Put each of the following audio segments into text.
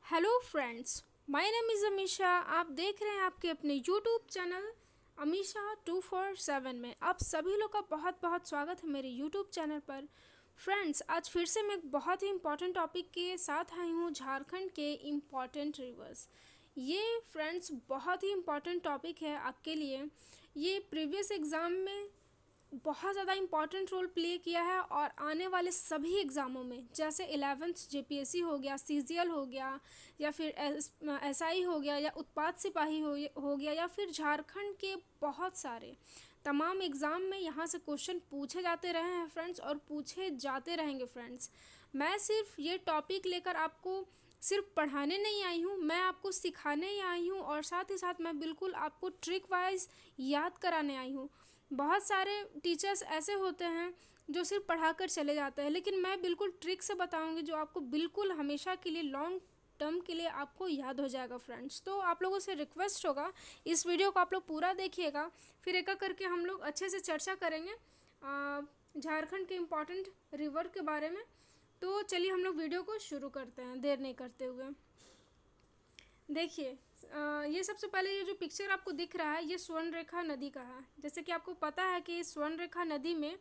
Hello friends, my name is Amisha. आप देख रहे हैं आपके अपने यूट्यूब चैनल अमीशा 247 में। आप सभी लोग का बहुत बहुत स्वागत है मेरे यूट्यूब चैनल पर। फ्रेंड्स, आज फिर से मैं एक बहुत ही इम्पॉर्टेंट टॉपिक के साथ आई हूँ, झारखंड के इम्पॉर्टेंट रिवर्स। ये फ्रेंड्स बहुत ही इम्पॉर्टेंट टॉपिक है आपके लिए। ये प्रीवियस एग्ज़ाम में बहुत ज़्यादा इम्पॉर्टेंट रोल प्ले किया है और आने वाले सभी एग्ज़ामों में, जैसे 11th जेपीएससी हो गया, सीजीएल हो गया, या फिर एसआई हो गया, या उत्पाद सिपाही हो गया, या फिर झारखंड के बहुत सारे तमाम एग्ज़ाम में यहाँ से क्वेश्चन पूछे जाते रहे हैं फ्रेंड्स, और पूछे जाते रहेंगे फ्रेंड्स। मैं सिर्फ ये टॉपिक लेकर आपको सिर्फ पढ़ाने नहीं आई हूँ, मैं आपको सिखाने ही आई हूँ, और साथ ही साथ मैं बिल्कुल आपको ट्रिक वाइज याद कराने आई हूँ। बहुत सारे टीचर्स ऐसे होते हैं जो सिर्फ पढ़ाकर चले जाते हैं, लेकिन मैं बिल्कुल ट्रिक से बताऊंगी जो आपको बिल्कुल हमेशा के लिए, लॉन्ग टर्म के लिए आपको याद हो जाएगा फ्रेंड्स। तो आप लोगों से रिक्वेस्ट होगा, इस वीडियो को आप लोग पूरा देखिएगा, फिर एक एक करके हम लोग अच्छे से चर्चा करेंगे झारखंड के इम्पॉर्टेंट रिवर के बारे में। तो चलिए हम लोग वीडियो को शुरू करते हैं देर नहीं करते हुए। देखिए, ये सबसे पहले ये जो पिक्चर आपको दिख रहा है, ये स्वर्ण रेखा नदी का है। जैसे कि आपको पता है कि स्वर्ण रेखा नदी में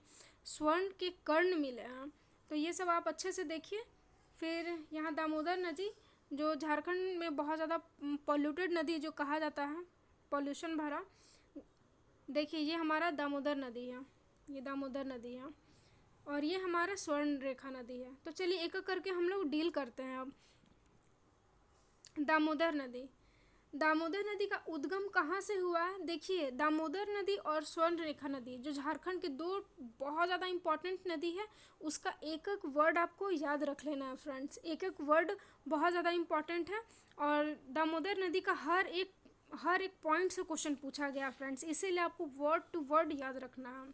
स्वर्ण के कर्ण मिले हैं, तो ये सब आप अच्छे से देखिए। फिर यहाँ दामोदर नदी, जो झारखंड में बहुत ज़्यादा पॉल्यूटेड नदी जो कहा जाता है, पॉल्यूशन भरा। देखिए, ये हमारा दामोदर नदी है, ये दामोदर नदी है, और ये हमारा स्वर्ण रेखा नदी है। तो चलिए एक एक करके हम लोग डील करते हैं अब। दामोदर नदी, दामोदर नदी का उद्गम कहाँ से हुआ है? देखिए, दामोदर नदी और स्वर्ण रेखा नदी जो झारखंड के दो बहुत ज़्यादा इम्पॉर्टेंट नदी है, उसका एक एक वर्ड आपको याद रख लेना है फ्रेंड्स। एक एक वर्ड बहुत ज़्यादा इम्पॉर्टेंट है, और दामोदर नदी का हर एक पॉइंट से क्वेश्चन पूछा गया फ्रेंड्स, इसीलिए आपको वर्ड टू वर्ड याद रखना है।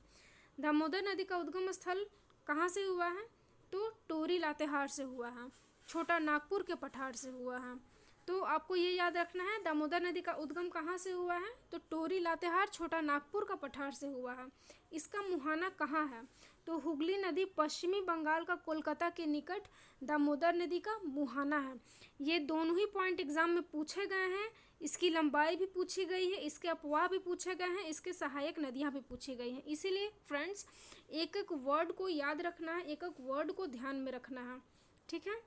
दामोदर नदी का उद्गम स्थल कहाँ से हुआ है? तो टोरी लातेहार से हुआ है, छोटा नागपुर के पठार से हुआ है। तो आपको ये याद रखना है, दामोदर नदी का उद्गम कहाँ से हुआ है? तो टोरी लातेहार, छोटा नागपुर का पठार से हुआ है। इसका मुहाना कहाँ है? तो हुगली नदी पश्चिमी बंगाल का कोलकाता के निकट दामोदर नदी का मुहाना है। ये दोनों ही पॉइंट एग्जाम में पूछे गए हैं। इसकी लंबाई भी पूछी गई है, इसके अपवाह भी पूछे गए हैं, इसके सहायक नदियाँ भी पूछी गई हैं। इसीलिए फ्रेंड्स, एक एक वर्ड को याद रखना है, एक एक वर्ड को ध्यान में रखना है, ठीक है।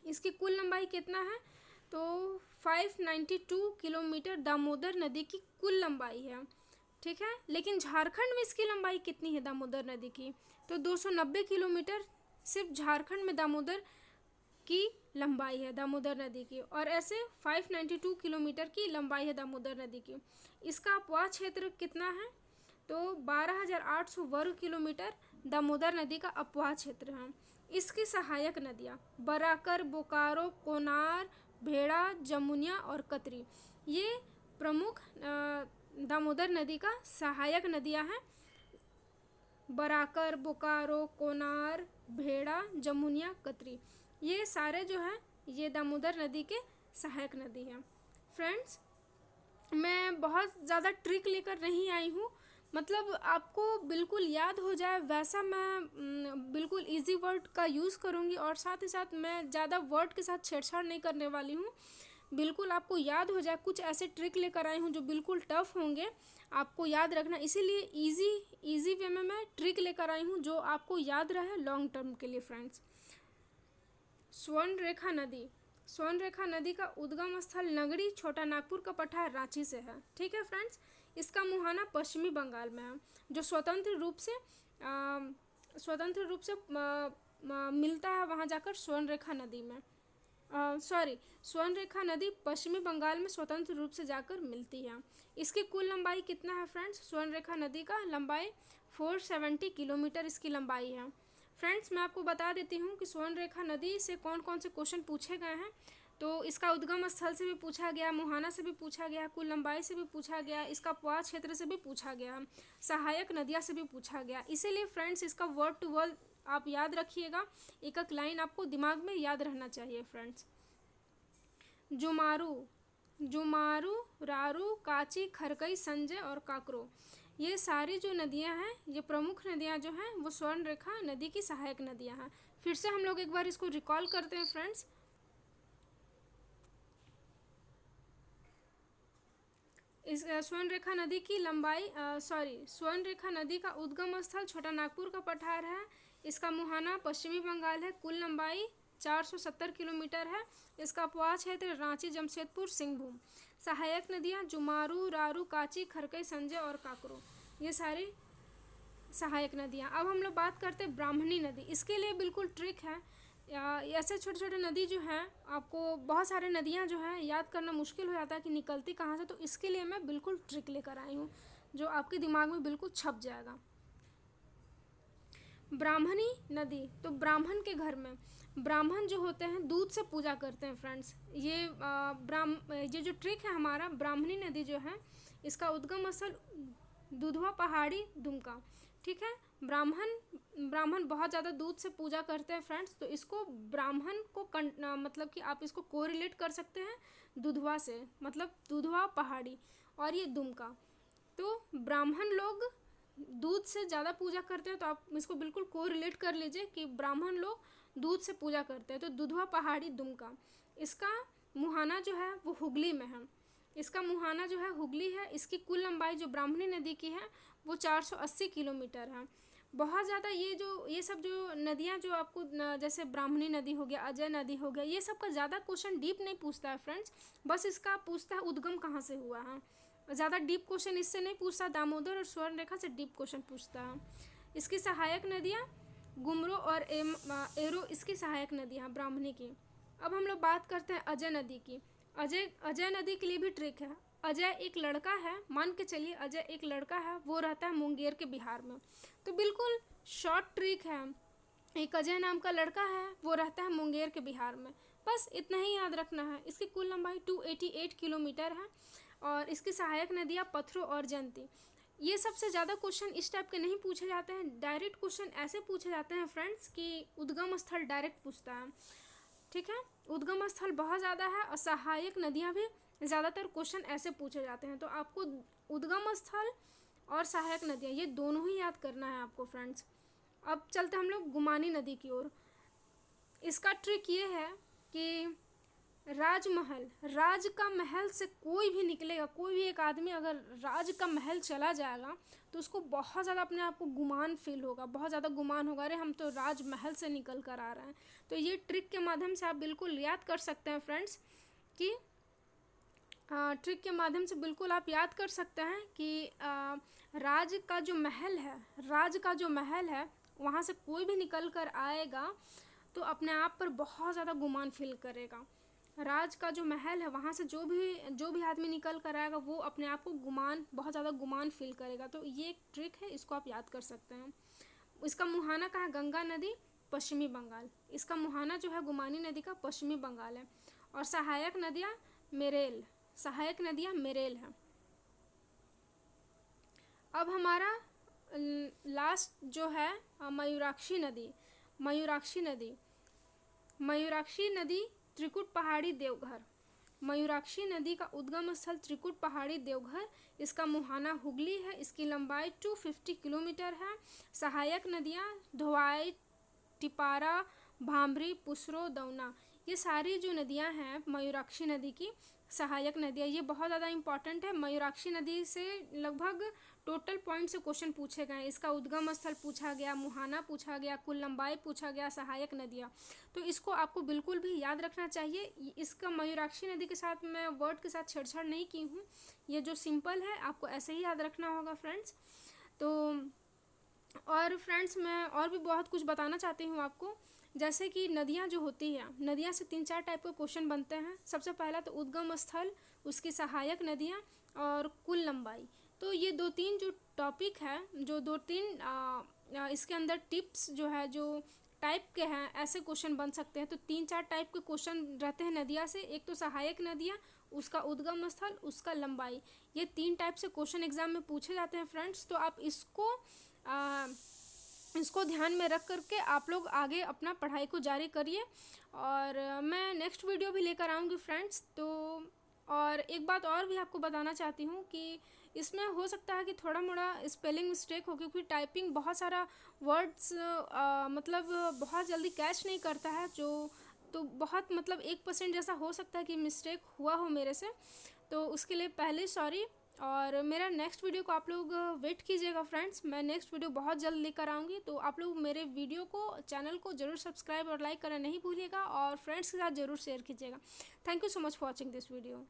इसकी कुल लंबाई कितना है? तो 592 किलोमीटर दामोदर नदी की कुल लंबाई है, ठीक है। लेकिन झारखंड में इसकी लंबाई कितनी है दामोदर नदी की? तो 290 किलोमीटर सिर्फ झारखंड में दामोदर की लंबाई है, दामोदर नदी की। और ऐसे 592 किलोमीटर की लंबाई है दामोदर नदी की। इसका अपवाह क्षेत्र कितना है? तो 12,800 वर्ग किलोमीटर दामोदर नदी का अपवाह क्षेत्र है। इसकी सहायक नदियाँ बराकर, बोकारो, कोनार, भेड़ा, जमुनिया और कतरी, ये प्रमुख दामोदर नदी का सहायक नदियाँ हैं। बराकर, बोकारो, कोनार, भेड़ा, जमुनिया, कतरी, ये सारे जो हैं ये दामोदर नदी के सहायक नदी हैं। फ्रेंड्स, मैं बहुत ज़्यादा ट्रिक लेकर नहीं आई हूँ, मतलब आपको बिल्कुल याद हो जाए वैसा मैं बिल्कुल इजी वर्ड का यूज़ करूँगी, और साथ ही साथ मैं ज़्यादा वर्ड के साथ छेड़छाड़ नहीं करने वाली हूँ। बिल्कुल आपको याद हो जाए, कुछ ऐसे ट्रिक लेकर आई हूँ जो बिल्कुल टफ होंगे, आपको याद रखना। इसीलिए इजी वे में मैं ट्रिक लेकर आई हूँ जो आपको याद रहे लॉन्ग टर्म के लिए फ्रेंड्स। स्वर्ण रेखा नदी, स्वर्ण रेखा नदी का उद्गम स्थल नगरी, छोटा नागपुर का पठार रांची से है, ठीक है फ्रेंड्स। इसका मुहाना पश्चिमी बंगाल में है, जो स्वतंत्र रूप से मिलता है वहाँ जाकर स्वर्ण रेखा नदी में। स्वर्ण रेखा नदी पश्चिमी बंगाल में स्वतंत्र रूप से जाकर मिलती है। इसकी कुल लंबाई कितना है फ्रेंड्स? स्वर्ण रेखा नदी का लंबाई 470 किलोमीटर इसकी लंबाई है। फ्रेंड्स, मैं आपको बता देती हूँ कि स्वर्ण रेखा नदी से कौन कौन से क्वेश्चन पूछे गए हैं। तो इसका उद्गम स्थल से भी पूछा गया, मुहाना से भी पूछा गया, कुल लंबाई से भी पूछा गया, इसका अपवाह क्षेत्र से भी पूछा गया, सहायक नदियाँ से भी पूछा गया। इसीलिए फ्रेंड्स, इसका वर्ड टू वर्ड आप याद रखिएगा, एक एक लाइन आपको दिमाग में याद रहना चाहिए फ्रेंड्स। जुमारू, जुमारू, रारू, काची, खरकई, संजय और काकरो, ये सारी जो नदियां हैं, ये प्रमुख नदियां जो हैं वो स्वर्ण रेखा नदी की सहायक नदियां हैं। फिर से हम लोग एक बार इसको रिकॉल करते हैं फ्रेंड्स। इस स्वर्णरेखा नदी की लंबाई स्वर्णरेखा नदी का उद्गम स्थल छोटा नागपुर का पठार है। इसका मुहाना पश्चिमी बंगाल है। कुल लंबाई 470 किलोमीटर है। इसका उपवास क्षेत्र रांची, जमशेदपुर, सिंहभूम। सहायक नदियाँ जुमारू, रारू, काची, खरकई, संजय और काकरो, ये सारी सहायक नदियाँ। अब हम लोग बात करते हैं ब्राह्मणी नदी। इसके लिए बिल्कुल ट्रिक है। ऐसे छोटे छोटे नदी जो हैं, आपको बहुत सारे नदियाँ जो हैं याद करना मुश्किल हो जाता है कि निकलती कहाँ से, तो इसके लिए मैं बिल्कुल ट्रिक लेकर आई हूँ जो आपके दिमाग में बिल्कुल छप जाएगा। ब्राह्मणी नदी, तो ब्राह्मण के घर में ब्राह्मण जो होते हैं दूध से पूजा करते हैं फ्रेंड्स। ये जो ट्रिक है हमारा, ब्राह्मणी नदी जो है इसका उद्गम स्थल दुधवा पहाड़ी, दुमका। ठीक है, ब्राह्मण बहुत ज़्यादा दूध से पूजा करते हैं फ्रेंड्स, तो इसको ब्राह्मण को मतलब कि आप इसको कोरिलेट कर सकते हैं दुधवा से, मतलब दुधवा पहाड़ी और ये दुमका। तो ब्राह्मण लोग दूध से ज़्यादा पूजा करते हैं, तो आप इसको बिल्कुल कोरिलेट कर लीजिए कि ब्राह्मण लोग दूध से पूजा करते हैं। तो दुधवा पहाड़ी, दुमका। इसका मुहाना जो है वो हुगली में है। इसका मुहाना जो है हुगली है। इसकी कुल लंबाई जो ब्राह्मणी नदी की है वो 480 किलोमीटर है। बहुत ज़्यादा ये सब जो नदियाँ जो आपको जैसे ब्राह्मणी नदी हो गया, अजय नदी हो गया, ये सब का ज़्यादा क्वेश्चन डीप नहीं पूछता है फ्रेंड्स। बस इसका पूछता है उद्गम कहाँ से हुआ है। ज़्यादा डीप क्वेश्चन इससे नहीं पूछता। दामोदर और स्वर्णरेखा से डीप क्वेश्चन पूछता है। इसकी सहायक नदियाँ गुमरो और एरो इसकी सहायक नदियाँ ब्राह्मणी की। अब हम लोग बात करते हैं अजय नदी की। अजय नदी के लिए भी ट्रिक है। अजय एक लड़का है, मान के चलिए अजय एक लड़का है, वो रहता है मुंगेर के बिहार में। तो बिल्कुल शॉर्ट ट्रिक है। एक अजय नाम का लड़का है, वो रहता है मुंगेर के बिहार में। बस इतना ही याद रखना है। इसकी कुल लंबाई 288 किलोमीटर है और इसकी सहायक नदियाँ पथरो और जयंती। ये सबसे ज़्यादा क्वेश्चन इस टाइप के नहीं पूछे जाते हैं। डायरेक्ट क्वेश्चन ऐसे पूछे जाते हैं फ्रेंड्स कि उद्गम स्थल डायरेक्ट पूछता है। ठीक है, उद्गम स्थल बहुत ज़्यादा है और सहायक नदियाँ भी ज़्यादातर क्वेश्चन ऐसे पूछे जाते हैं। तो आपको उद्गम स्थल और सहायक नदियाँ ये दोनों ही याद करना है आपको फ्रेंड्स। अब चलते हम लोग गुमानी नदी की ओर। इसका ट्रिक ये है कि राज का महल से कोई भी निकलेगा, कोई भी एक आदमी अगर राज का महल चला जाएगा तो उसको बहुत ज़्यादा अपने आप को गुमान फील होगा, बहुत ज़्यादा गुमान होगा, अरे हम तो राजमहल से निकल कर आ रहे हैं। तो ये ट्रिक के माध्यम से आप बिल्कुल याद कर सकते हैं फ्रेंड्स कि ट्रिक के माध्यम से बिल्कुल आप याद कर सकते हैं कि राज का जो महल है वहाँ से कोई भी निकल कर आएगा तो अपने आप पर बहुत ज़्यादा गुमान फील करेगा। राज का जो महल है वहाँ से जो भी आदमी निकल कर आएगा वो अपने आप को बहुत ज़्यादा गुमान फील करेगा। तो ये एक ट्रिक है, इसको आप याद कर सकते हैं। इसका मुहाना कहाँ है? गंगा नदी, पश्चिमी बंगाल। इसका मुहाना जो है गुमानी नदी का पश्चिमी बंगाल है। और सहायक नदियाँ मेरेल है। अब हमारा लास्ट जो है मयूराक्षी नदी त्रिकुट पहाड़ी, देवघर। मयूराक्षी नदी का उद्गम स्थल त्रिकुट पहाड़ी, देवघर। इसका मुहाना हुगली है। इसकी लंबाई 250 किलोमीटर है। सहायक नदियाँ धोवाई, टिपारा, भांबरी, पुसरो, दौना। ये सारी जो नदियाँ हैं मयूराक्षी नदी की सहायक नदियाँ, ये बहुत ज़्यादा इंपॉर्टेंट है। मयूराक्षी नदी से लगभग टोटल पॉइंट से क्वेश्चन पूछे गए। इसका उद्गम स्थल पूछा गया, मुहाना पूछा गया, कुल लंबाई पूछा गया, सहायक नदियाँ। तो इसको आपको बिल्कुल भी याद रखना चाहिए। इसका मयूराक्षी नदी के साथ मैं वर्ड के साथ छेड़छाड़ नहीं की हूँ, ये जो सिंपल है आपको ऐसे ही याद रखना होगा फ्रेंड्स। तो और फ्रेंड्स मैं और भी बहुत कुछ बताना चाहती हूँ आपको। जैसे कि नदियाँ जो होती हैं, नदियाँ से 3-4 टाइप के क्वेश्चन बनते हैं। सबसे पहला तो उद्गम स्थल, उसकी सहायक नदियाँ और कुल लंबाई। तो ये 2-3 जो टॉपिक है, जो 2-3 इसके अंदर टिप्स जो है जो टाइप के हैं, ऐसे क्वेश्चन बन सकते हैं। तो 3-4 टाइप के क्वेश्चन रहते हैं नदिया से। एक तो सहायक नदियाँ, उसका उद्गम स्थल, उसका लंबाई। ये 3 टाइप से क्वेश्चन एग्जाम में पूछे जाते हैं फ्रेंड्स। तो आप इसको ध्यान में रख करके आप लोग आगे अपना पढ़ाई को जारी करिए। और मैं नेक्स्ट वीडियो भी लेकर आऊँगी फ्रेंड्स। तो और एक बात और भी आपको बताना चाहती हूँ कि इसमें हो सकता है कि थोड़ा मोड़ा स्पेलिंग मिस्टेक हो, क्योंकि टाइपिंग बहुत सारा वर्ड्स मतलब बहुत जल्दी कैच नहीं करता है, तो बहुत मतलब 1% जैसा हो सकता है कि मिस्टेक हुआ हो मेरे से। तो उसके लिए पहले सॉरी। और मेरा नेक्स्ट वीडियो को आप लोग वेट कीजिएगा फ्रेंड्स। मैं नेक्स्ट वीडियो बहुत जल्द लेकर आऊँगी, तो आप लोग मेरे वीडियो को, चैनल को ज़रूर सब्सक्राइब और लाइक करना नहीं भूलिएगा और फ्रेंड्स के साथ ज़रूर शेयर कीजिएगा। Thank you so much for watching this video.